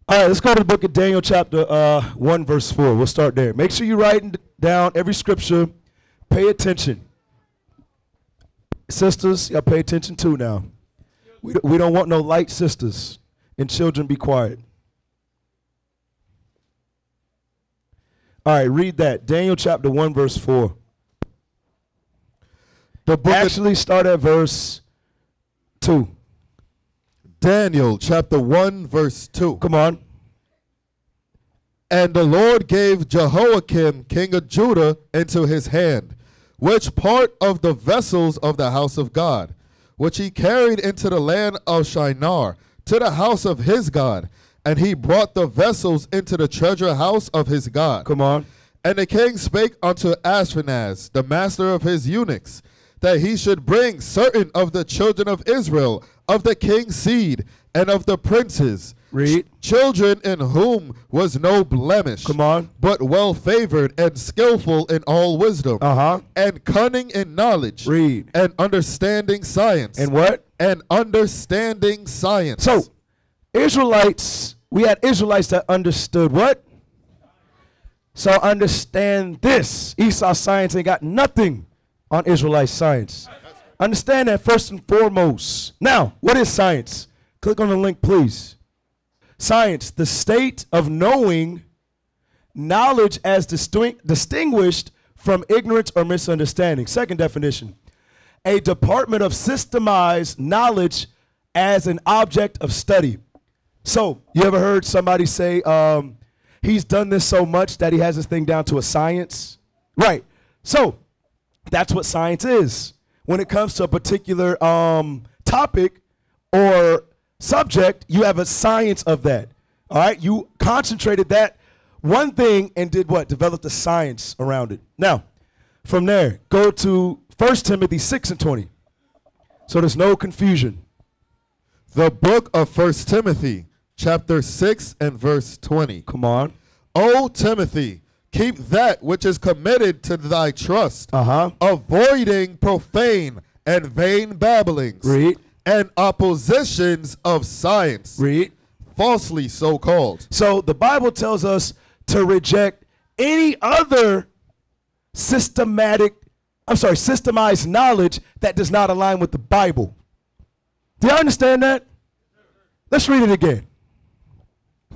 All right, let's go to the book of Daniel chapter 1, verse 4. We'll start there. Make sure you're writing down every scripture. Pay attention. Sisters, y'all pay attention too now. We don't want no light sisters. And children, be quiet. All right, read that. Daniel chapter 1, verse 4. Actually, start at verse 2. Daniel chapter 1, verse 2. Come on. And the Lord gave Jehoiakim, king of Judah, into his hand, which part of the vessels of the house of God, which he carried into the land of Shinar, to the house of his God. And he brought the vessels into the treasure house of his God. Come on. And the king spake unto Ashpenaz, the master of his eunuchs, that he should bring certain of the children of Israel, of the king's seed, and of the princes, read, children in whom was no blemish, come on, but well favored and skillful in all wisdom, and cunning in knowledge, read, and understanding science. And what? And understanding science. So, Israelites, we had Israelites that understood what? So understand this. Esau science ain't got nothing on Israelite science. Understand that first and foremost. Now, what is science? Click on the link, please. Science, the state of knowing, knowledge as distinguished from ignorance or misunderstanding. Second definition, a department of systemized knowledge as an object of study. So, you ever heard somebody say, he's done this so much that he has this thing down to a science? Right. So, that's what science is. When it comes to a particular topic or subject, you have a science of that. All right? You concentrated that one thing and did what? Developed a science around it. Now, from there, go to 1 Timothy 6 and 20. So there's no confusion. The book of 1 Timothy, chapter 6 and verse 20. Come on. O Timothy, keep that which is committed to thy trust, avoiding profane and vain babblings, read, and oppositions of science, read, falsely so called. So the Bible tells us to reject any other systemized knowledge that does not align with the Bible. Do you understand that? Let's read it again.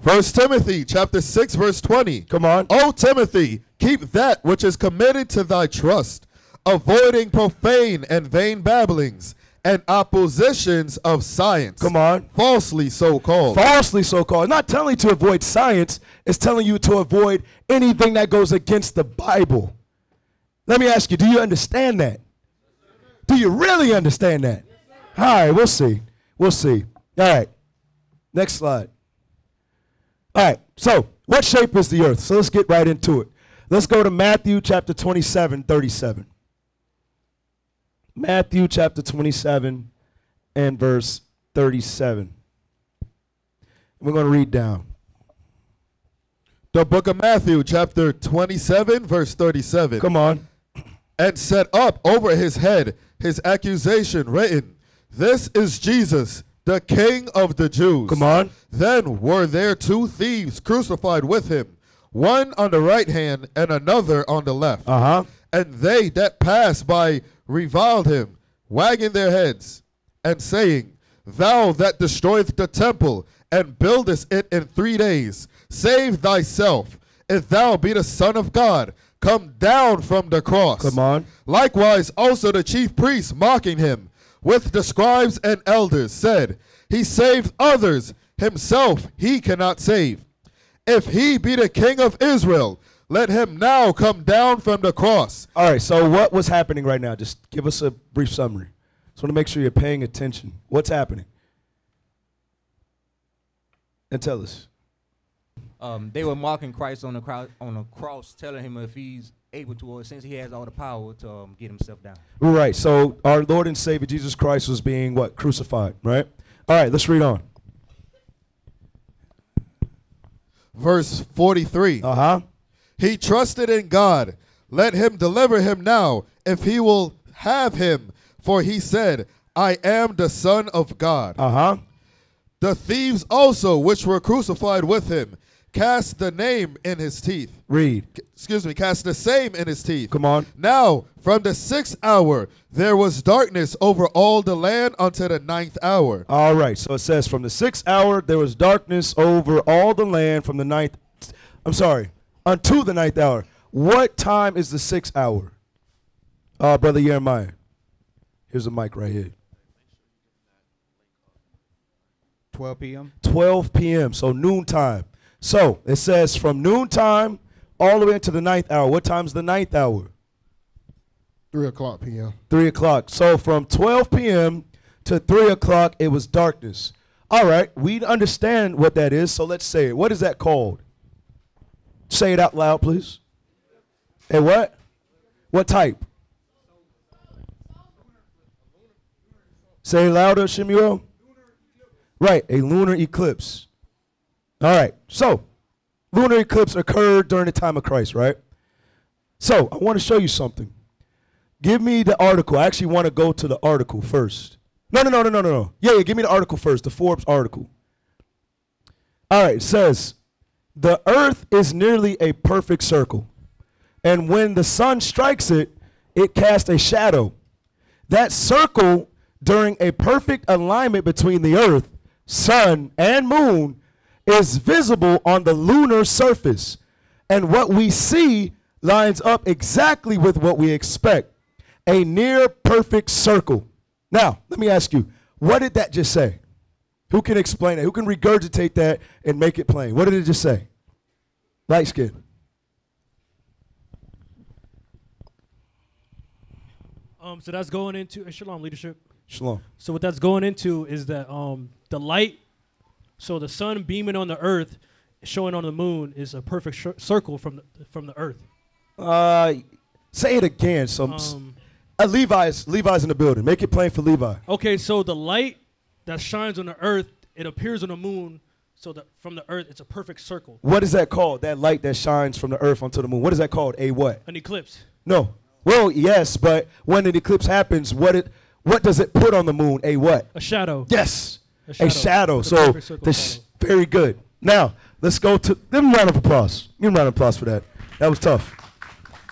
1 Timothy chapter 6 verse 20. Come on. O Timothy, keep that which is committed to thy trust, avoiding profane and vain babblings and oppositions of science. Come on. Falsely so called. Falsely so called. Not telling you to avoid science. It's telling you to avoid anything that goes against the Bible. Let me ask you, do you understand that? Do you really understand that? All right, we'll see. We'll see. All right. Next slide. All right, so what shape is the earth? So let's get right into it. Let's go to Matthew chapter 27, 37. Matthew chapter 27 and verse 37. We're going to read down. The book of Matthew chapter 27 verse 37. Come on. And set up over his head his accusation written, This is Jesus, the King of the Jews. Come on. Then were there two thieves crucified with him, one on the right hand and another on the left. And they that passed by reviled him, wagging their heads, and saying, Thou that destroyest the temple, and buildest it in 3 days, save thyself. If thou be the Son of God, come down from the cross. Come on. Likewise also the chief priests, mocking him, with the scribes and elders, said, He saved others, himself he cannot save. If he be the King of Israel, let him now come down from the cross. All right, so what was happening right now? Just give us a brief summary. Just want to make sure you're paying attention. What's happening? And tell us. They were mocking Christ on the cross, telling him if he's able to, or since he has all the power to get himself down. Right, so our Lord and Savior Jesus Christ was being what? Crucified, right? All right, let's read on. Verse 43. He trusted in God. Let him deliver him now, if he will have him. For he said, I am the Son of God. The thieves also, which were crucified with him, cast the name in his teeth. Read. Cast the same in his teeth. Come on. Now, from the 6th hour, there was darkness over all the land unto the 9th hour. All right. So it says from the 6th hour, there was darkness over all the land from the 9th. I'm sorry, unto the 9th hour. What time is the 6th hour? Brother Jeremiah. Here's a mic right here. 12 p.m. 12 p.m. So noontime. So it says from noontime all the way into the 9th hour. What time's the 9th hour? 3 o'clock p.m. 3 o'clock. So from 12 p.m. to 3 o'clock, it was darkness. All right, we understand what that is, so let's say it. What is that called? Say it out loud, please. A what? What type? Say it louder, Shemuel. Right, a lunar eclipse. All right, so lunar eclipse occurred during the time of Christ, right? So I want to show you something. Give me the article. I actually want to go to the article first. No. Yeah, give me the article first, the Forbes article. All right, it says, the earth is nearly a perfect circle, and when the sun strikes it, it casts a shadow. That circle, during a perfect alignment between the earth, sun, and moon, is visible on the lunar surface, and what we see lines up exactly with what we expect, a near perfect circle. Now, let me ask you, what did that just say? Who can explain it? Who can regurgitate that and make it plain? What did it just say? Light skin. So that's going into shalom leadership. Shalom. So what that's going into is that the light, so the sun beaming on the earth, showing on the moon, is a perfect circle from the earth. Say it again. Levi's in the building. Make it plain for Levi. Okay, so the light that shines on the earth, it appears on the moon. So that from the earth, it's a perfect circle. What is that called? That light that shines from the earth onto the moon. What is that called? A what? An eclipse. No. Well, yes, but when an eclipse happens, what does it put on the moon? A what? A shadow. Yes. A shadow. So very good. Now, let's go to, give him a round of applause. Give him a round of applause for that. That was tough.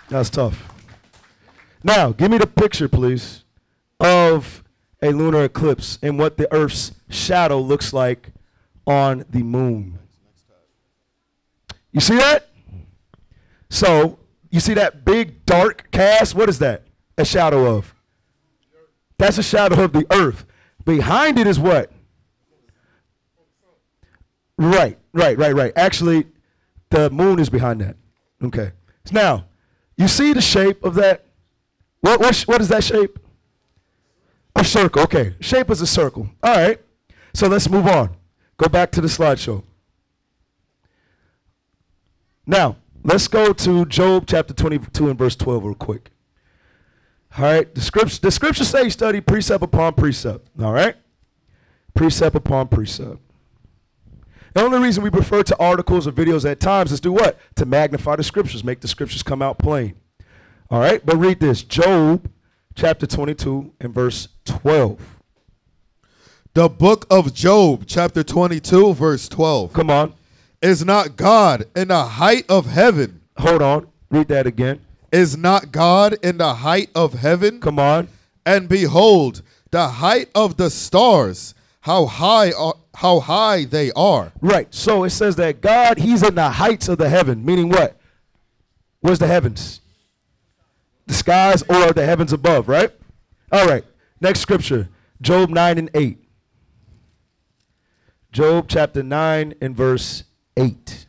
That was tough. Now, give me the picture, please, of a lunar eclipse and what the Earth's shadow looks like on the moon. You see that? So, you see that big dark cast? What is that a shadow of? That's a shadow of the Earth. Behind it is what? Right. Actually, the moon is behind that. Okay. Now, you see the shape of that? What is that shape? A circle. Okay. Shape is a circle. All right. So let's move on. Go back to the slideshow. Now, let's go to Job chapter 22 and verse 12 real quick. All right. The scriptures say study precept upon precept. All right. Precept upon precept. The only reason we refer to articles or videos at times is to what? To magnify the scriptures, make the scriptures come out plain. All right, but read this. Job chapter 22 and verse 12. The book of Job chapter 22 verse 12. Come on. Is not God in the height of heaven? Hold on. Read that again. Is not God in the height of heaven? Come on. And behold, the height of the stars, how high they are. Right. So it says that God, he's in the heights of the heaven, meaning what? Where's the heavens? The skies or the heavens above, right? All right. Next scripture, Job 9 and 8. Job chapter 9 and verse 8.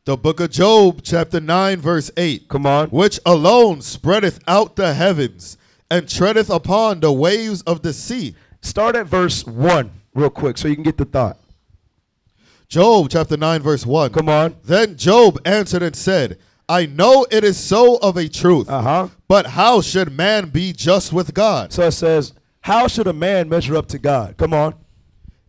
The book of Job chapter 9 verse 8. Come on. Which alone spreadeth out the heavens and treadeth upon the waves of the sea. Start at verse 1 real quick so you can get the thought. Job chapter 9 verse 1. Come on. Then Job answered and said, I know it is so of a truth, but how should man be just with God? So it says, how should a man measure up to God? Come on.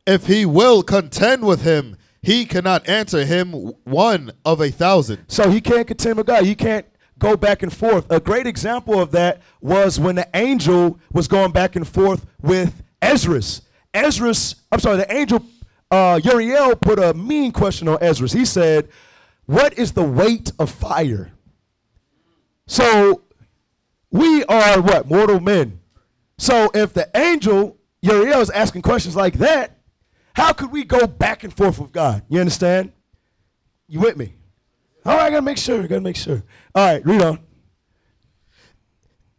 If he will contend with him, he cannot answer him 1 of 1,000. So he can't contend with God. You can't go back and forth. A great example of that was when the angel was going back and forth with Ezra's. The angel Uriel put a mean question on Ezra's. He said, what is the weight of fire? So we are what? Mortal men. So if the angel Uriel is asking questions like that, how could we go back and forth with God? You understand? You with me? All right, I gotta make sure. All right, read on.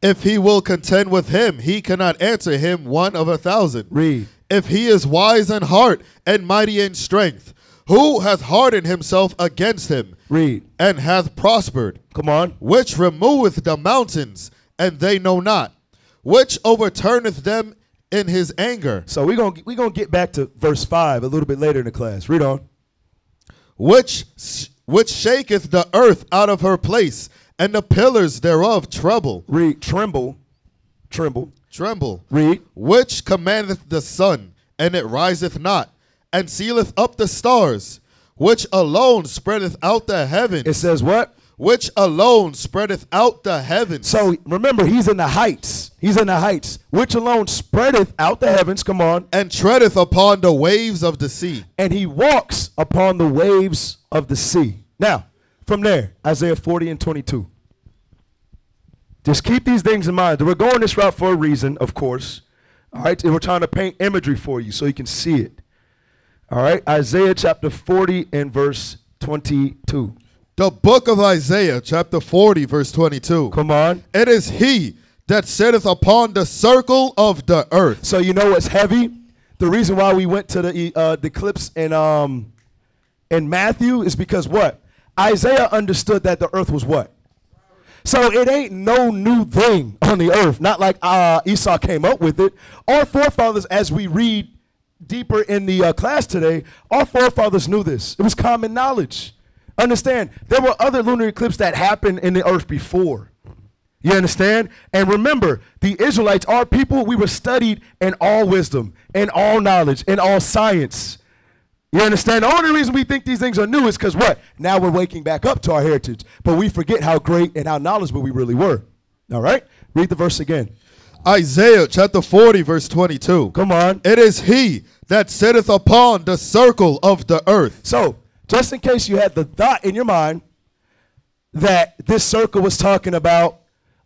If he will contend with him, he cannot answer him 1 of 1,000. Read. If he is wise in heart and mighty in strength, who hath hardened himself against him? Read. And hath prospered. Come on. Which removeth the mountains, and they know not. Which overturneth them in his anger. So we're gonna get back to verse 5 a little bit later in the class. Read on. Which shaketh the earth out of her place, and the pillars thereof tremble. Read. Tremble. Read. Which commandeth the sun, and it riseth not, and sealeth up the stars. Which alone spreadeth out the heavens. It says what? Which alone spreadeth out the heavens. So remember, he's in the heights. Which alone spreadeth out the heavens. Come on. And treadeth upon the waves of the sea. And he walks upon the waves of the sea. Now, from there, Isaiah 40 and 22. Just keep these things in mind. We're going this route for a reason, of course. All right, and we're trying to paint imagery for you so you can see it. All right, Isaiah chapter 40 and verse 22. The book of Isaiah, chapter 40, verse 22. Come on. It is he that sitteth upon the circle of the earth. So you know what's heavy? The reason why we went to the clips in Matthew is because what? Isaiah understood that the earth was what? So it ain't no new thing on the earth. Not like Esau came up with it. Our forefathers, as we read deeper in the class today, our forefathers knew this. It was common knowledge. Understand, there were other lunar eclipses that happened in the earth before. You understand? And remember, the Israelites, our people, we were studied in all wisdom, in all knowledge, in all science. You understand? The only reason we think these things are new is because what? Now we're waking back up to our heritage. But we forget how great and how knowledgeable we really were. All right? Read the verse again. Isaiah chapter 40, verse 22. Come on. It is he that sitteth upon the circle of the earth. So, just in case you had the thought in your mind that this circle was talking about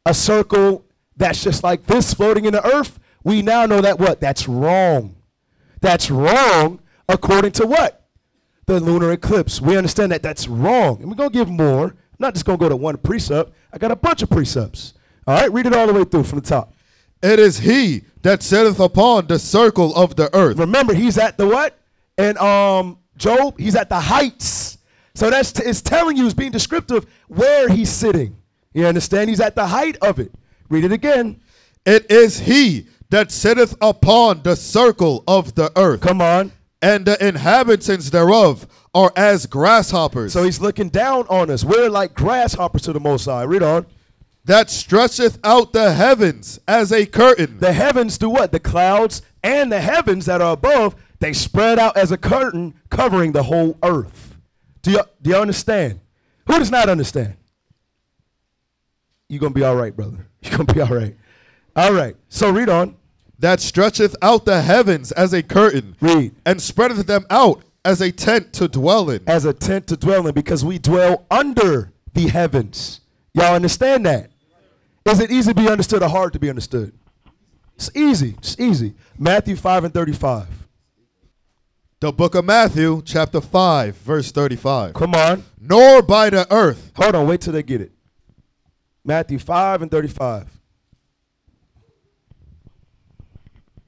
a circle that's just like this floating in the earth, we now know that what? That's wrong. That's wrong according to what? The lunar eclipse. We understand that that's wrong. And we're going to give more. I'm not just going to go to one precept. I got a bunch of precepts. All right, read it all the way through from the top. It is he that sitteth upon the circle of the earth. Remember, he's at the what? And Job, he's at the heights. So it's telling you, it's being descriptive where he's sitting. You understand? He's at the height of it. Read it again. It is he that sitteth upon the circle of the earth. Come on. And the inhabitants thereof are as grasshoppers. So he's looking down on us. We're like grasshoppers to the Most High. Read on. That stretcheth out the heavens as a curtain. The heavens do what? The clouds and the heavens that are above, they spread out as a curtain covering the whole earth. Do you understand? Who does not understand? You're going to be all right, brother. You're going to be all right. All right. So read on. That stretcheth out the heavens as a curtain. Read. And spreadeth them out as a tent to dwell in. As a tent to dwell in, because we dwell under the heavens. Y'all understand that? Is it easy to be understood or hard to be understood? It's easy. It's easy. Matthew 5 and 35. The book of Matthew, chapter 5, verse 35. Come on. Nor by the earth. Hold on. Wait till they get it. Matthew 5 and 35.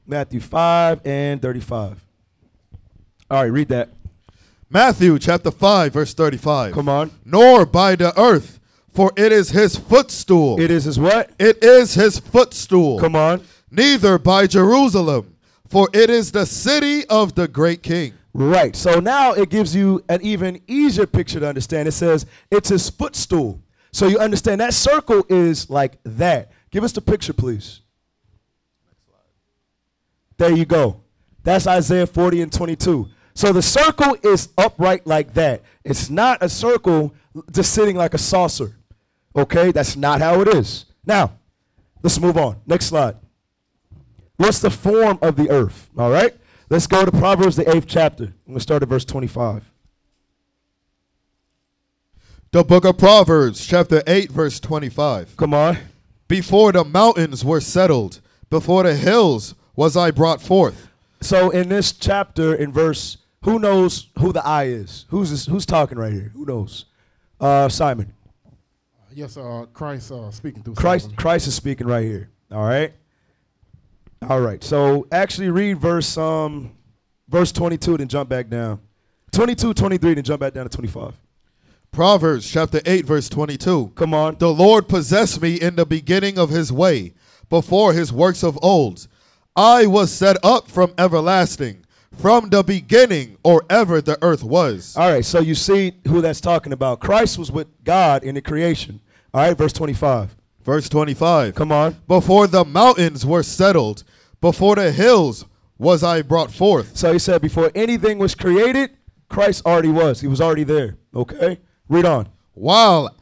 Matthew 5 and 35. All right, read that. Matthew chapter 5, verse 35. Come on. Nor by the earth, for it is his footstool. It is his what? It is his footstool. Come on. Neither by Jerusalem, for it is the city of the great king. Right. So now it gives you an even easier picture to understand. It says it's his footstool. So you understand that circle is like that. Give us the picture, please. There you go. That's Isaiah 40 and 22. So the circle is upright like that. It's not a circle just sitting like a saucer. Okay? That's not how it is. Now, let's move on. Next slide. What's the form of the earth? All right. Let's go to Proverbs, the 8th chapter. I'm going to start at verse 25. The book of Proverbs, chapter 8, verse 25. Come on. Before the mountains were settled, before the hills was I brought forth. So in this chapter, in verse, who knows who the I is? Who's talking right here? Who knows? Simon. Yes, Christ speaking through Christ, Solomon. Christ is speaking right here. All right. All right. So actually read verse 22, then jump back down. 22, 23, then jump back down to 25. Proverbs chapter 8, verse 22. Come on. The Lord possessed me in the beginning of his way, before his works of old. I was set up from everlasting, from the beginning, or ever the earth was. All right. So you see who that's talking about. Christ was with God in the creation. All right. Verse 25. Verse 25. Come on. Before the mountains were settled, before the hills was I brought forth. So he said before anything was created, Christ already was. He was already there. Okay. Read on. While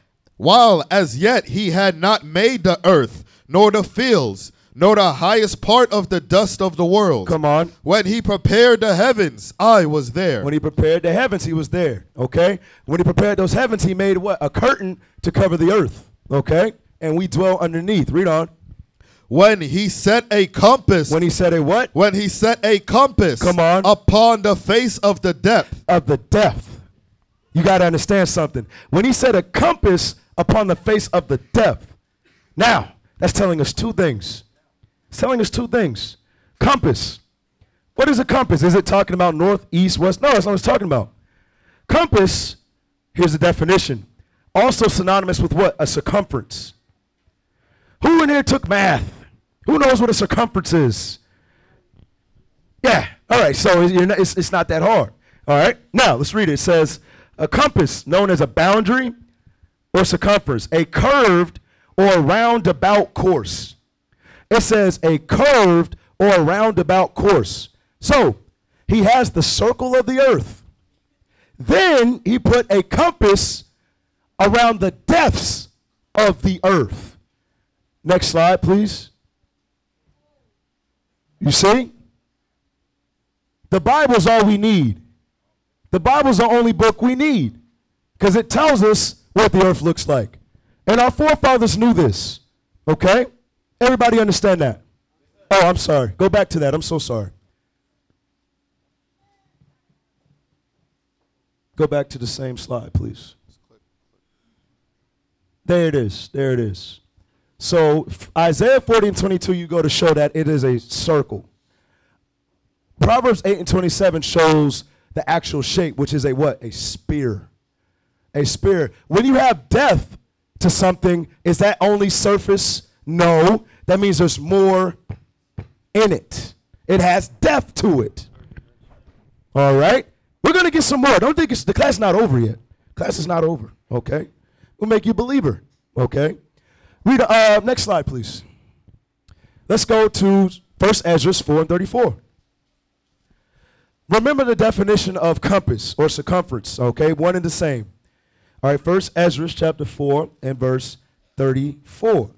as yet he had not made the earth, nor the fields, nor the highest part of the dust of the world. Come on. When he prepared the heavens, I was there. When he prepared the heavens, he was there. Okay. When he prepared those heavens, he made what? A curtain to cover the earth. Okay. And we dwell underneath. Read on. When he set a compass. When he set a what? When he set a compass. Come on. Upon the face of the depth. Of the depth. You got to understand something. When he set a compass upon the face of the depth. Now, that's telling us two things. It's telling us two things. Compass. What is a compass? Is it talking about north, east, west? No, that's not what it's talking about. Compass, here's the definition. Also synonymous with what? A circumference. Who in here took math? Who knows what a circumference is? Yeah. All right. So it's not that hard. All right. Now, let's read it. It says, a compass, known as a boundary or circumference, a curved or roundabout course. It says a curved or roundabout course. So he has the circle of the earth. Then he put a compass around the depths of the earth. Next slide, please. You see? The Bible's all we need. The Bible's the only book we need because it tells us what the earth looks like. And our forefathers knew this. Okay? Everybody understand that? Oh, I'm sorry. Go back to that. I'm so sorry. Go back to the same slide, please. There it is. There it is. So Isaiah 40 and 22, you go to show that it is a circle. Proverbs 8 and 27 shows the actual shape, which is a what? A spear. A spear. When you have depth to something, is that only surface? No. That means there's more in it. It has depth to it. All right? We're going to get some more. Don't think the class is not over yet. Class is not over. Okay? We'll make you a believer. Okay? Read next slide, please. Let's go to 1 Ezra 4 and 34. Remember the definition of compass or circumference, okay? One and the same. All right, 1 Ezra chapter 4 and verse 34.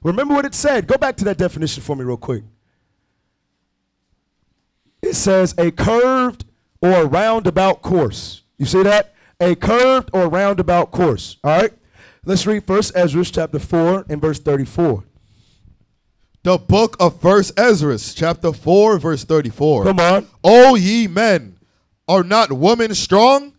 Remember what it said. Go back to that definition for me real quick. It says a curved or roundabout course. You see that? A curved or roundabout course. All right? Let's read 1 Ezra chapter 4 and verse 34. The book of 1 Ezra, chapter 4, verse 34. Come on. O ye men, are not women strong?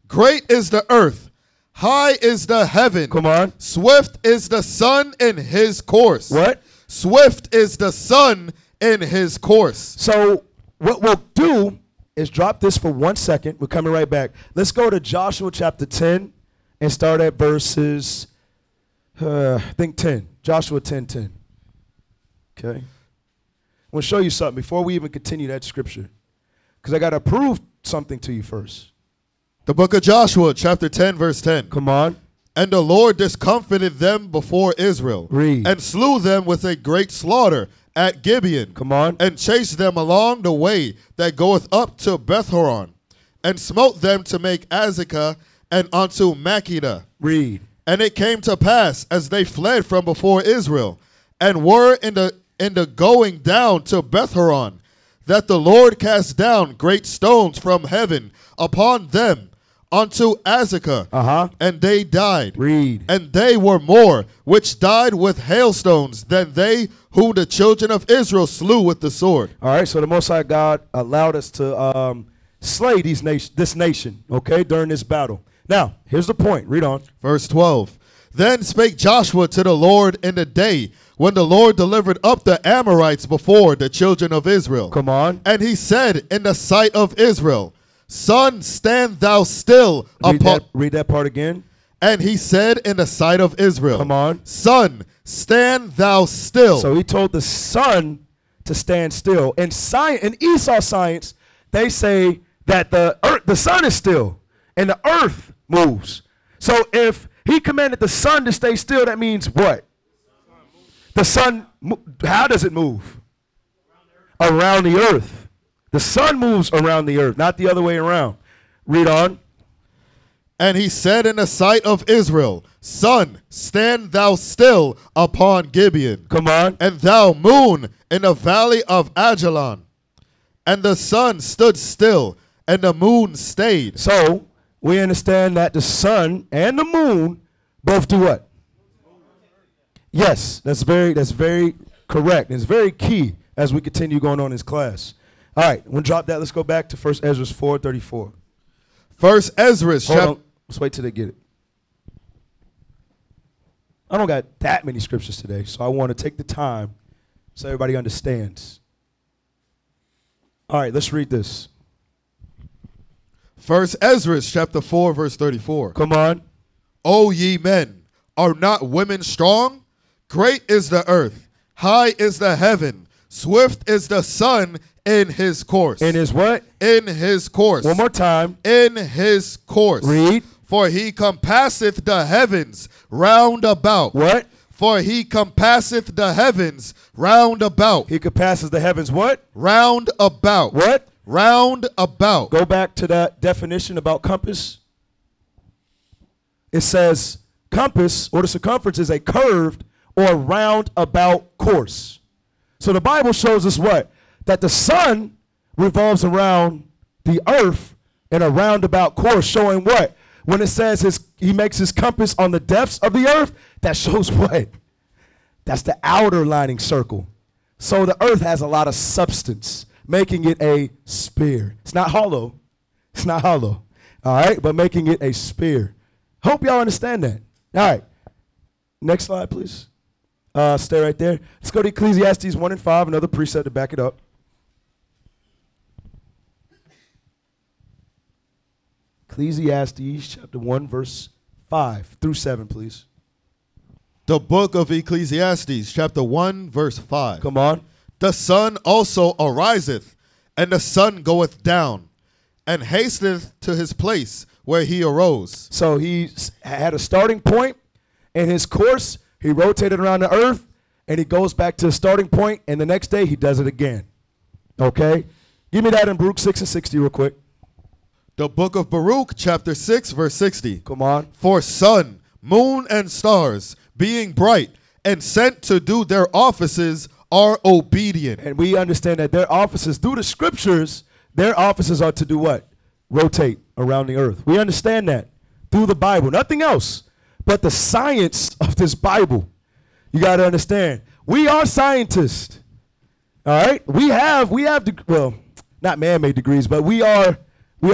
Great is the earth, high is the heaven. Come on. Swift is the sun in his course. What? Swift is the sun in his course. So what we'll do is drop this for 1 second. We're coming right back. Let's go to Joshua chapter 10 and start at verses, I think 10. Joshua 10:10. Okay. I want to show you something before we even continue that scripture, because I got to prove something to you first. The book of Joshua, chapter 10, verse 10. Come on. And the Lord discomfited them before Israel. Read. And slew them with a great slaughter at Gibeon. Come on. And chased them along the way that goeth up to Beth-horon. And smote them to make Azekah and unto Makkedah. Read. And it came to pass, as they fled from before Israel, and were in in the going down to Beth-horon, that the Lord cast down great stones from heaven upon them unto Azekah, and they died. Read. And they were more which died with hailstones than they who the children of Israel slew with the sword. All right, so the Most High God allowed us to slay this nation, okay, during this battle. Now, here's the point. Read on. Verse 12. Then spake Joshua to the Lord in the day when the Lord delivered up the Amorites before the children of Israel. Come on. And he said in the sight of Israel, Sun, stand thou still Read that part again. And he said in the sight of Israel. Come on. Sun, stand thou still. So he told the sun to stand still. In Esau science, they say that the sun is still and the earth moves. So if he commanded the sun to stay still, that means what? The sun, how does it move? Around the earth. The sun moves around the earth, not the other way around. Read on. And he said in the sight of Israel, Sun, stand thou still upon Gibeon. Come on. And thou, moon, in the valley of Ajalon. And the sun stood still, and the moon stayed. So we understand that the sun and the moon both do what? Yes, that's very correct. It's very key as we continue going on in this class. All right, we'll drop that. Let's go back to 1 Ezra 4:34. 1 Ezra. Hold on. Let's wait till they get it. I don't got that many scriptures today, so I want to take the time so everybody understands. All right, let's read this. 1 Ezra chapter 4, verse 34. Come on. O ye men, are not women strong? Great is the earth, high is the heaven, swift is the sun in his course. In his what? In his course. One more time. In his course. Read. For he compasseth the heavens round about. What? For he compasseth the heavens round about. He compasses the heavens what? Round about. What? Round about. Go back to that definition about compass. It says compass, or the circumference, is a curved or roundabout course. So the Bible shows us what? That the sun revolves around the earth in a roundabout course, showing what? When it says he makes his compass on the depths of the earth, that shows what? That's the outer lining circle. So the earth has a lot of substance, making it a sphere. It's not hollow. It's not hollow. All right, but making it a sphere. Hope y'all understand that. All right. Next slide, please. Stay right there. Let's go to Ecclesiastes 1 and 5, another precept to back it up. Ecclesiastes chapter 1, verse 5 through 7, please. The book of Ecclesiastes, chapter 1, verse 5. Come on. The sun also ariseth, and the sun goeth down, and hasteth to his place where he arose. So he had a starting point in his course. He rotated around the earth, and he goes back to the starting point, and the next day he does it again. Okay? Give me that in Baruch 6 and 60 real quick. The book of Baruch, chapter 6, verse 60. Come on. For sun, moon, and stars, being bright and sent to do their offices, are obedient. And we understand that their offices, through the scriptures, their offices are to do what? Rotate around the earth. We understand that through the Bible. Nothing else but the science of this Bible. You got to understand. We are scientists. All right? We have, well, not man-made degrees, but we are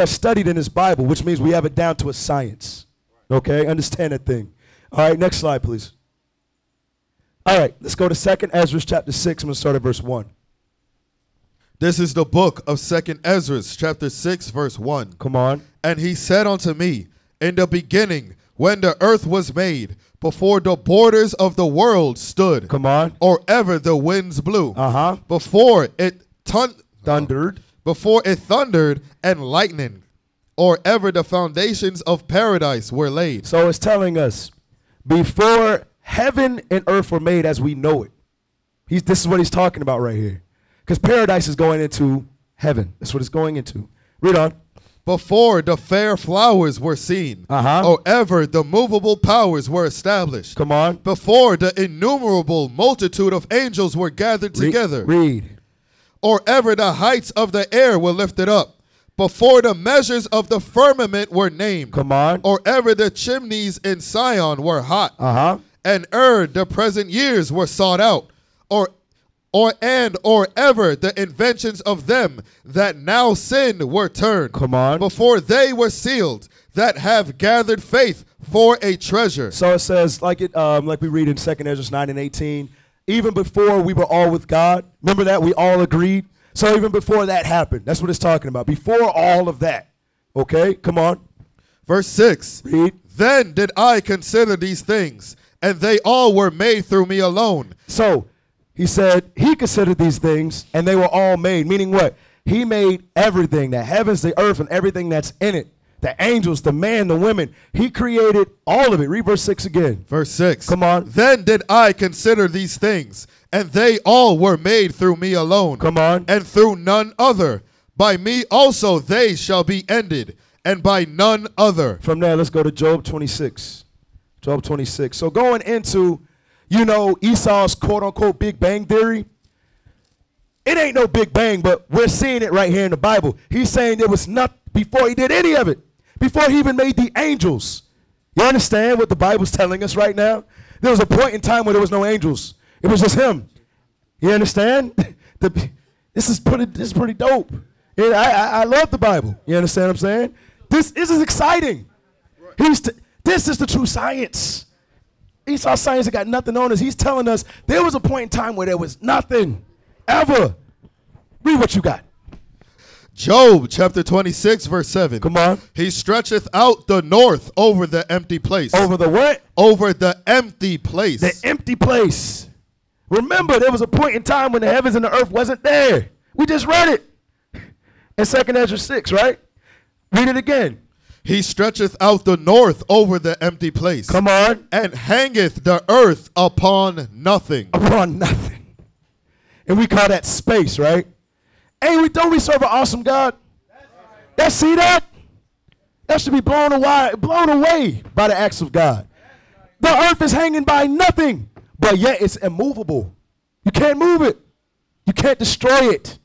studied in this Bible, which means we have it down to a science. Okay? Understand that thing. All right, next slide, please. All right, let's go to 2 Ezra chapter 6. I'm going to start at verse 1. This is the book of 2 Ezra, chapter 6, verse 1. Come on. And he said unto me, in the beginning, when the earth was made, before the borders of the world stood. Come on. Or ever the winds blew. Uh-huh. Before it thundered. Before it thundered and lightning. Or ever the foundations of paradise were laid. So it's telling us, before heaven and earth were made as we know it. This is what he's talking about right here. Because paradise is going into heaven. That's what it's going into. Read on. before the fair flowers were seen, or ever the movable powers were established. Come on. Before the innumerable multitude of angels were gathered together. Read. Or ever the heights of the air were lifted up. Before the measures of the firmament were named. Come on. Or ever the chimneys in Sion were hot. And the present years were sought out. Or ever the inventions of them that now sin were turned. Come on. Before they were sealed, that have gathered faith for a treasure. So it says, like we read in 2 Ezra 9 and 18, even before we were all with God, remember that? We all agreed. So even before that happened, that's what it's talking about. Before all of that. Okay, come on. Verse 6. Read. Then did I consider these things, and they all were made through me alone. So he said he considered these things, and they were all made. Meaning what? He made everything, the heavens, the earth, and everything that's in it. The angels, the man, the women. He created all of it. Read verse 6 again. Verse 6. Come on. Then did I consider these things, and they all were made through me alone. Come on. And through none other. By me also they shall be ended, and by none other. From there, let's go to Job 26. Job 26. So going into, you know, Esau's quote-unquote Big Bang Theory, it ain't no Big Bang, but we're seeing it right here in the Bible. He's saying there was nothing before he did any of it, before he even made the angels. You understand what the Bible's telling us right now? There was a point in time where there was no angels. It was just him. You understand? This is pretty dope. And I love the Bible. You understand what I'm saying? This is exciting. This is the true science. Esau science that got nothing on us. He's telling us there was a point in time where there was nothing ever. Read what you got. Job chapter 26 verse 7. Come on. He stretcheth out the north over the empty place. Over the what? Over the empty place. The empty place. Remember, there was a point in time when the heavens and the earth wasn't there. We just read it in 2 Ezra 6, right? Read it again. He stretcheth out the north over the empty place. Come on. And hangeth the earth upon nothing. Upon nothing. And we call that space, right? Hey, don't we serve an awesome God? That see that? That should be blown away by the acts of God. The earth is hanging by nothing, but yet it's immovable. You can't move it. You can't destroy it.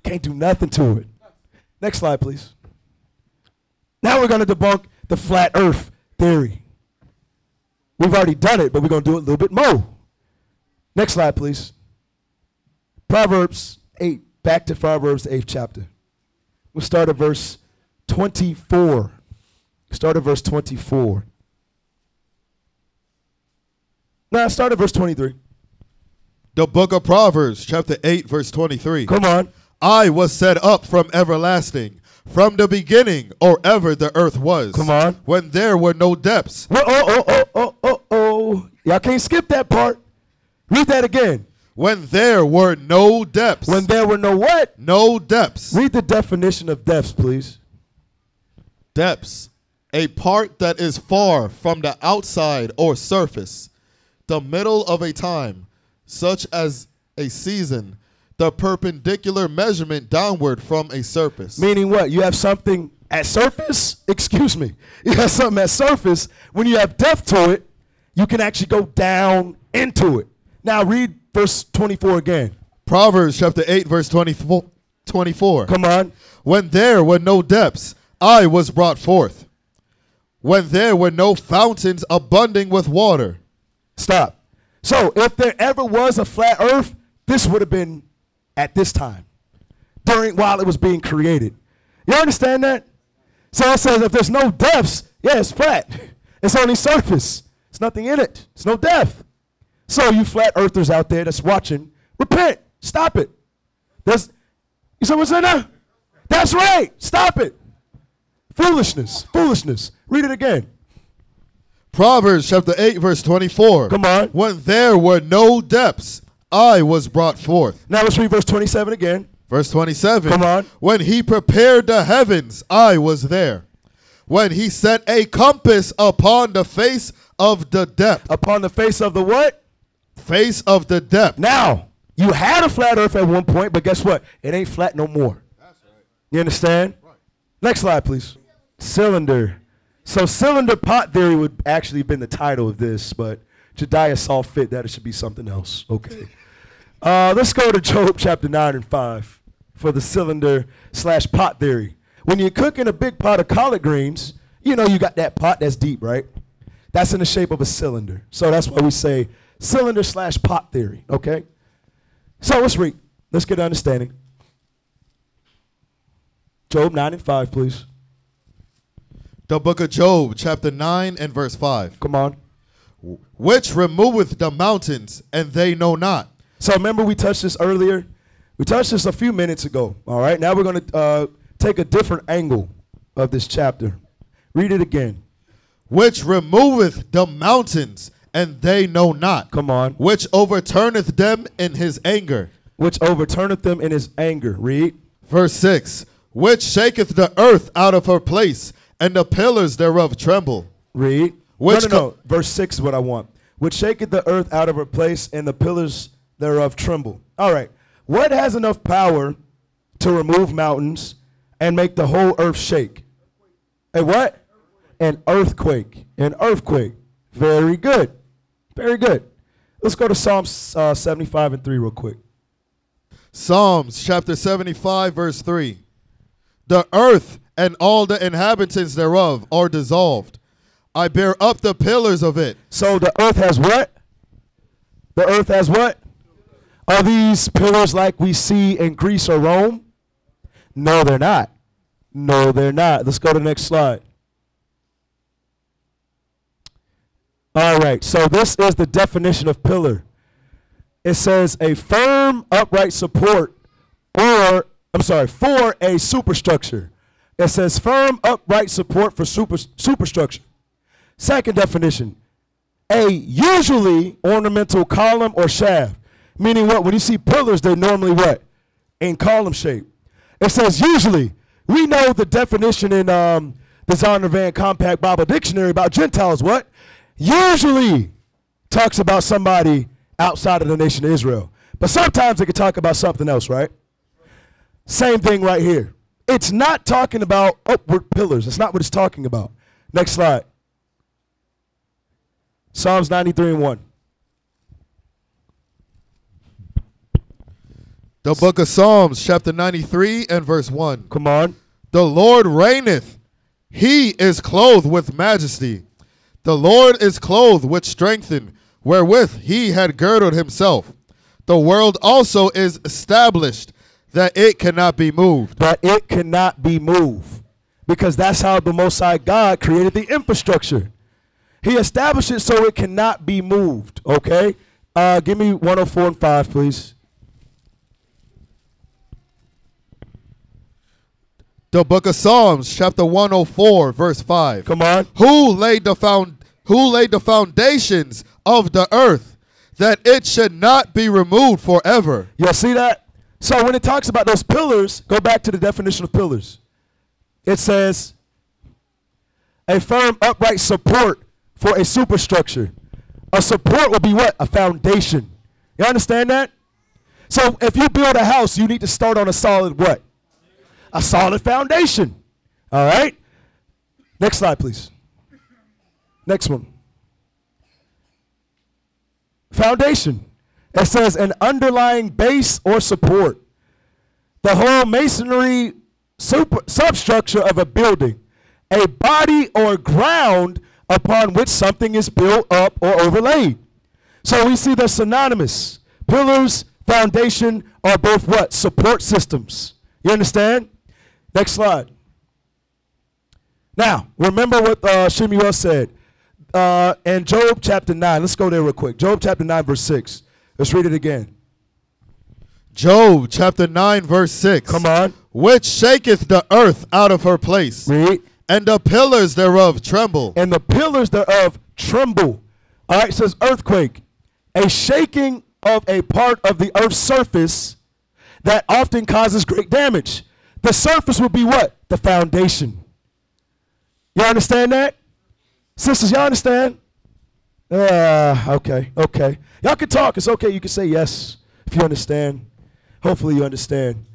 Can't do nothing to it. Next slide, please. Now we're going to debunk the flat earth theory. We've already done it, but we're going to do it a little bit more. Next slide, please. Proverbs 8. Back to Proverbs, the 8th chapter. We'll start at verse 24. Start at verse 24. Now, start at verse 23. The book of Proverbs, chapter 8, verse 23. Come on. I was set up from everlasting, from the beginning, or ever the earth was. Come on. When there were no depths. Oh. Y'all can't skip that part. Read that again. When there were no depths. When there were no what? No depths. Read the definition of depths, please. Depths. A part that is far from the outside or surface. The middle of a time, such as a season. The perpendicular measurement downward from a surface. Meaning what? You have something at surface? Excuse me. You have something at surface. When you have depth to it, you can actually go down into it. Now read verse 24 again. Proverbs chapter 8, verse 24. Come on. When there were no depths, I was brought forth. When there were no fountains abounding with water. Stop. So if there ever was a flat earth, this would have been at this time, while it was being created. You understand that? So it says if there's no depths, yeah, it's flat. It's only surface. There's nothing in it. It's no depth. So you flat earthers out there that's watching, repent. Stop it. You say what's in there? That's right. Stop it. Foolishness. Read it again. Proverbs chapter 8, verse 24. Come on. When there were no depths, I was brought forth. Now let's read verse 27 again. Verse 27. Come on. When he prepared the heavens, I was there. When he set a compass upon the face of the depth. Upon the face of the what? Face of the depth. Now, you had a flat earth at one point, but guess what? It ain't flat no more. That's right. You understand? Right. Next slide, please. Cylinder. So cylinder pot theory would actually have been the title of this, but Jediah saw fit that it should be something else. Okay. Let's go to Job chapter 9 and 5 for the cylinder/pot theory. When you're cooking a big pot of collard greens, you know you got that pot that's deep, right? That's in the shape of a cylinder. So that's why we say cylinder/pot theory, okay? So let's read. Let's get an understanding. Job 9 and 5, please. The book of Job, chapter 9 and verse 5. Come on. Which removeth the mountains, and they know not. So remember we touched this earlier? We touched this a few minutes ago, all right? Now we're going to take a different angle of this chapter. Read it again. Which removeth the mountains, and they know not. Come on. Which overturneth them in his anger. Which overturneth them in his anger. Read. Verse 6. Which shaketh the earth out of her place, and the pillars thereof tremble. Read. Which no. Verse 6 is what I want. Which shaketh the earth out of her place, and the pillars thereof tremble. All right. What has enough power to remove mountains and make the whole earth shake? A what? An earthquake. An earthquake. Very good. Very good. Let's go to Psalms 75 and 3 real quick. Psalms chapter 75 verse 3. The earth and all the inhabitants thereof are dissolved. I bear up the pillars of it. So the earth has what? The earth has what? Are these pillars like we see in Greece or Rome? No, they're not. No, they're not. Let's go to the next slide. All right, so this is the definition of pillar. It says a firm, upright support for a superstructure. It says firm, upright support for superstructure. Second definition, a usually ornamental column or shaft. Meaning what? When you see pillars, they're normally what? In column shape. It says usually. We know the definition in the Zondervan Compact Bible Dictionary about Gentiles, what? Usually talks about somebody outside of the nation of Israel. But sometimes it could talk about something else, right? Same thing right here. It's not talking about upward pillars. That's not what it's talking about. Next slide. Psalms 93 and 1. The book of Psalms, chapter 93 and verse 1. Come on. The Lord reigneth. He is clothed with majesty. The Lord is clothed with strength, wherewith he had girded himself. The world also is established, that it cannot be moved. That it cannot be moved. Because that's how the Most High God created the infrastructure. He established it so it cannot be moved. Okay? Give me 104 and 5, please. The book of Psalms, chapter 104, verse 5. Come on. Who laid the foundations of the earth, that it should not be removed forever? Y'all see that? So when it talks about those pillars, go back to the definition of pillars. It says a firm, upright support for a superstructure. A support will be what? A foundation. You understand that? So if you build a house, you need to start on a solid what? A solid foundation. All right? Next slide, please. Next one. Foundation. It says an underlying base or support. The whole masonry substructure of a building. A body or ground upon which something is built up or overlaid. So we see they're synonymous. Pillars, foundation are both what? Support systems. You understand? Next slide. Now, remember what Shemuel said in Job chapter 9. Let's go there real quick. Job chapter 9, verse 6. Let's read it again. Job chapter 9, verse 6. Come on. Which shaketh the earth out of her place. Read. And the pillars thereof tremble. And the pillars thereof tremble. All right, it says earthquake. A shaking of a part of the earth's surface that often causes great damage. The surface would be what? The foundation. You understand that? Sisters, y'all understand? Okay. Y'all can talk. It's okay. You can say yes if you understand. Hopefully you understand.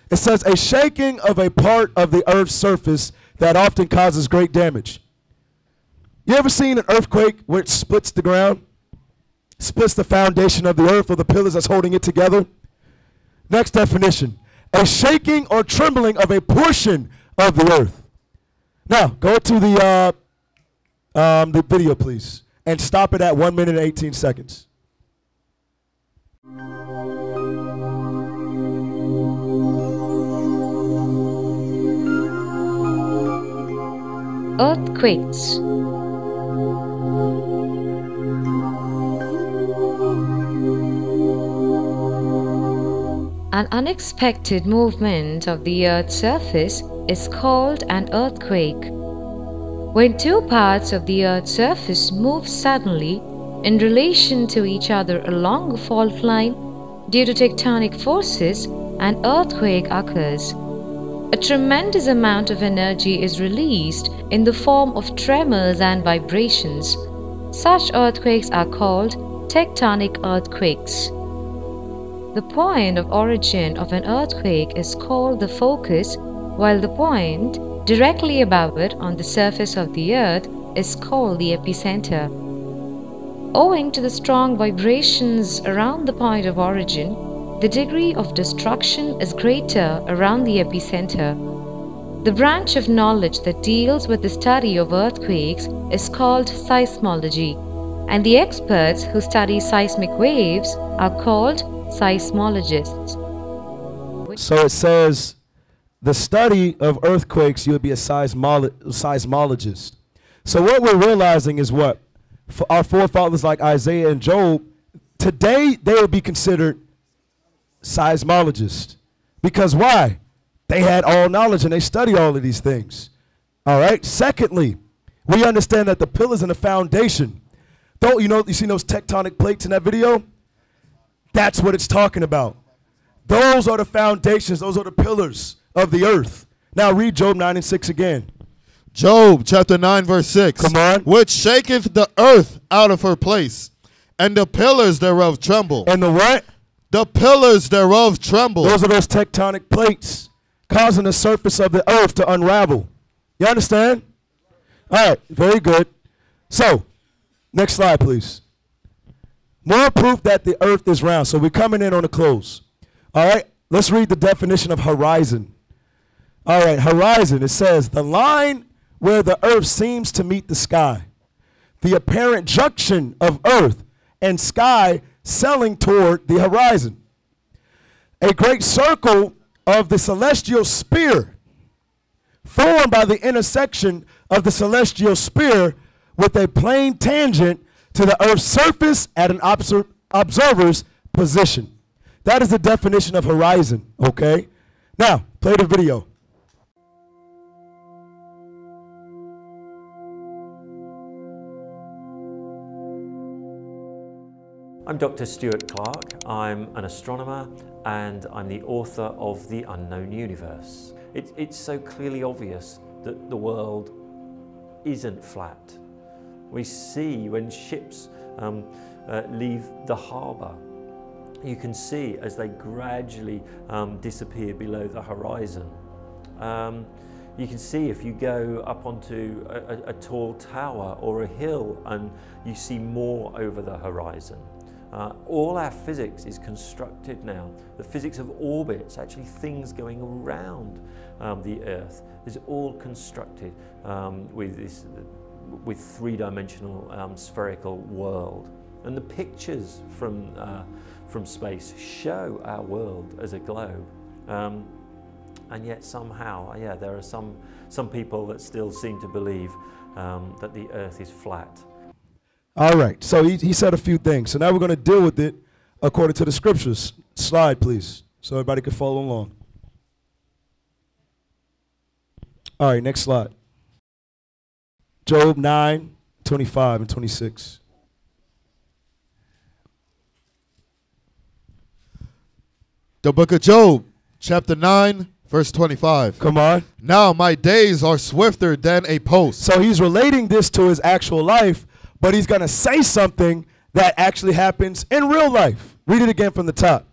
It says a shaking of a part of the earth's surface that often causes great damage. You ever seen an earthquake where it splits the ground? Splits the foundation of the earth or the pillars that's holding it together? Next definition, a shaking or trembling of a portion of the earth. Now, go to the video, please, and stop it at 1 minute and 18 seconds. Earthquakes. An unexpected movement of the Earth's surface is called an earthquake. When two parts of the Earth's surface move suddenly in relation to each other along a fault line due to tectonic forces, an earthquake occurs. A tremendous amount of energy is released in the form of tremors and vibrations. Such earthquakes are called tectonic earthquakes. The point of origin of an earthquake is called the focus, while the point directly above it on the surface of the earth is called the epicenter. Owing to the strong vibrations around the point of origin, the degree of destruction is greater around the epicenter. The branch of knowledge that deals with the study of earthquakes is called seismology, and the experts who study seismic waves are called seismologists. So it says the study of earthquakes, you would be a seismologist. So what we're realizing is what? For our forefathers like Isaiah and Job, today they would be considered seismologists. Because why? They had all knowledge and they studied all of these things. All right. Secondly, we understand that the pillars and the foundation, don't you know, you seen those tectonic plates in that video? That's what it's talking about. Those are the foundations. Those are the pillars of the earth. Now read Job 9 and 6 again. Job chapter 9 verse 6. Come on. Which shaketh the earth out of her place, and the pillars thereof tremble. And the what? The pillars thereof tremble. Those are those tectonic plates causing the surface of the earth to unravel. You understand? All right, very good. So, next slide, please. More proof that the earth is round. So we're coming in on the close. All right, let's read the definition of horizon. All right, horizon, it says the line where the earth seems to meet the sky. The apparent junction of earth and sky sailing toward the horizon. A great circle of the celestial sphere formed by the intersection of the celestial sphere with a plane tangent to the earth's surface at an observer's position. That is the definition of horizon, okay? Now, play the video. I'm Dr. Stuart Clark. I'm an astronomer and I'm the author of The Unknown Universe. It's so clearly obvious that the world isn't flat. We see when ships leave the harbour, you can see as they gradually disappear below the horizon. You can see if you go up onto a tall tower or a hill and you see more over the horizon. All our physics is constructed now. The physics of orbits, actually things going around the Earth, is all constructed with three-dimensional spherical world. And the pictures from space show our world as a globe. And yet somehow, yeah, there are some people that still seem to believe that the Earth is flat. All right, so he said a few things. So now we're going to deal with it according to the scriptures. Slide, please, so everybody can follow along. All right, next slide. Job 9, 25 and 26. The book of Job, chapter 9, verse 25. Come on. Now my days are swifter than a post. So he's relating this to his actual life, but he's going to say something that actually happens in real life. Read it again from the top.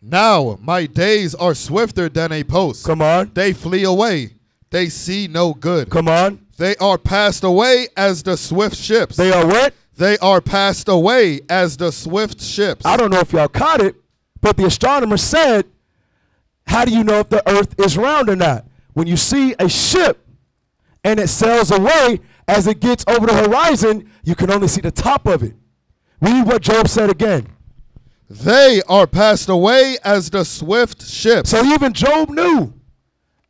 Now my days are swifter than a post. Come on. They flee away. They see no good. Come on. They are passed away as the swift ships. They are what? They are passed away as the swift ships. I don't know if y'all caught it, but the astronomer said, how do you know if the earth is round or not? When you see a ship and it sails away, as it gets over the horizon, you can only see the top of it. Read what Job said again. They are passed away as the swift ships. So even Job knew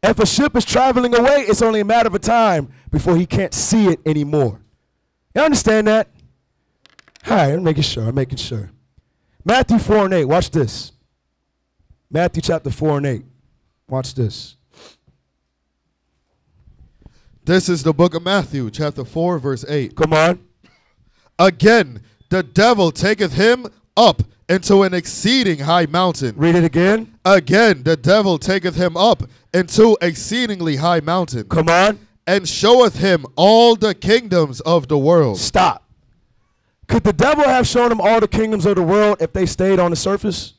if a ship is traveling away, it's only a matter of time before he can't see it anymore. You understand that? All right, I'm making sure. Matthew 4 and 8, watch this. Matthew chapter 4 and 8. Watch this. This is the book of Matthew, chapter 4, verse 8. Come on. Again, the devil taketh him up into an exceeding high mountain. Read it again. Again, the devil taketh him up into exceedingly high mountain. Come on. And showeth him all the kingdoms of the world. Stop. Could the devil have shown him all the kingdoms of the world if they stayed on the surface?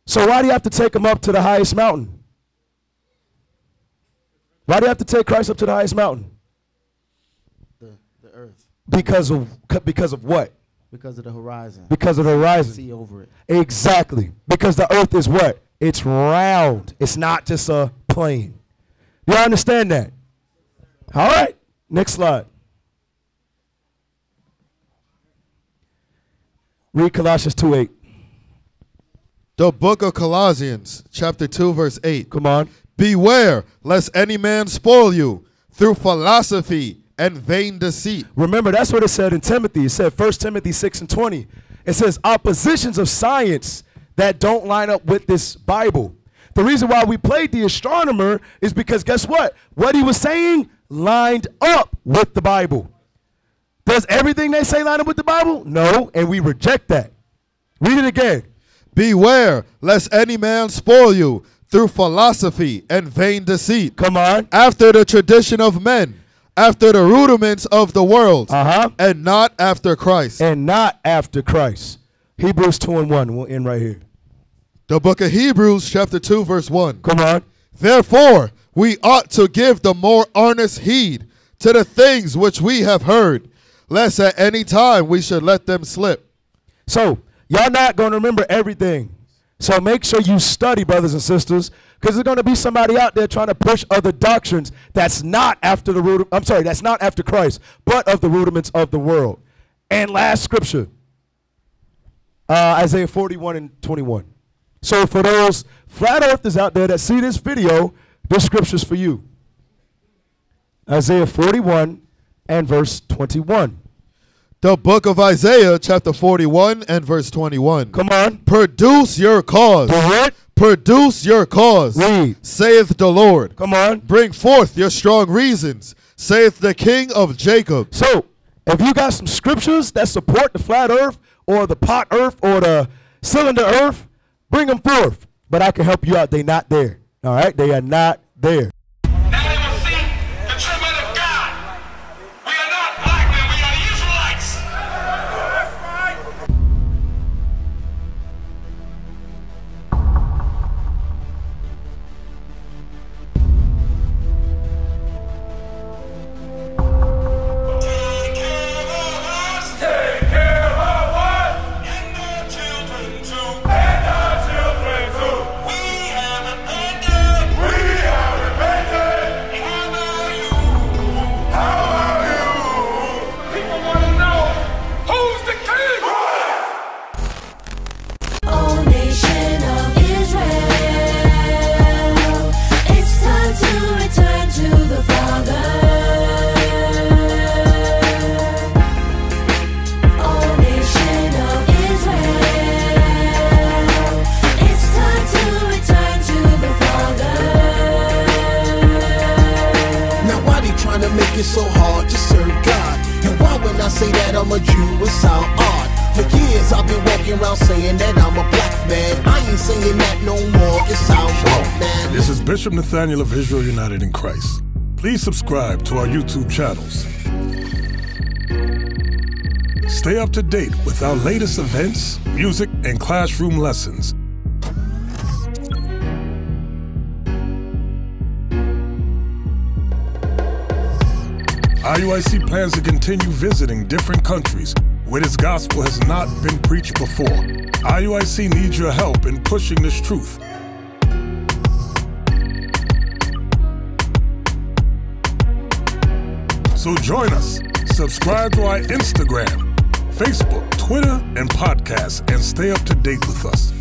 So why do you have to take him up to the highest mountain? Why do you have to take Christ up to the highest mountain? The earth. Because of what? Because of the horizon. Because of the horizon. See over it. Exactly. Because the earth is what? It's round. It's not just a plane. You understand that? All right. Next slide. Read Colossians 2:8. The book of Colossians, chapter 2, verse 8. Come on. Beware, lest any man spoil you through philosophy and vain deceit. Remember, that's what it said in Timothy. It said 1 Timothy 6 and 20. It says oppositions of science that don't line up with this Bible. The reason why we played the astronomer is because guess what? What he was saying lined up with the Bible. Does everything they say line up with the Bible? No, and we reject that. Read it again. Beware, lest any man spoil you through philosophy and vain deceit. Come on. After the tradition of men, after the rudiments of the world, and not after Christ. And not after Christ. Hebrews 2 and 1. We'll end right here. The book of Hebrews, chapter 2, verse 1. Come on. Therefore, we ought to give the more earnest heed to the things which we have heard, lest at any time we should let them slip. So, y'all not going to remember everything. So make sure you study, brothers and sisters, because there's going to be somebody out there trying to push other doctrines that's not after that's not after Christ, but of the rudiments of the world. And last scripture, Isaiah 41 and 21. So for those flat earthers out there that see this video, this scripture's for you. Isaiah 41 and verse 21. The book of Isaiah, chapter 41 and verse 21. Come on. Produce your cause. Do what? Produce your cause. Read. Saith the Lord. Come on. Bring forth your strong reasons, saith the King of Jacob. So, if you got some scriptures that support the flat earth or the pot earth or the cylinder earth, bring them forth. But I can help you out. They're not there. All right? They are not there. It's so hard to serve God. And why when I say that I'm a Jew, it sound odd. For years I've been walking around saying that I'm a black man. I ain't saying that no more, it sounds wrong, man. This is Bishop Nathaniel of Israel United in Christ. Please subscribe to our YouTube channels. Stay up to date with our latest events, music, and classroom lessons. IUIC plans to continue visiting different countries where this gospel has not been preached before. IUIC needs your help in pushing this truth. So join us. Subscribe to our Instagram, Facebook, Twitter, and podcasts, and stay up to date with us.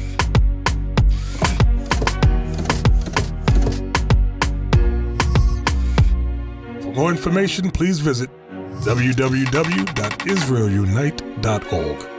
For more information, please visit www.israelunite.org.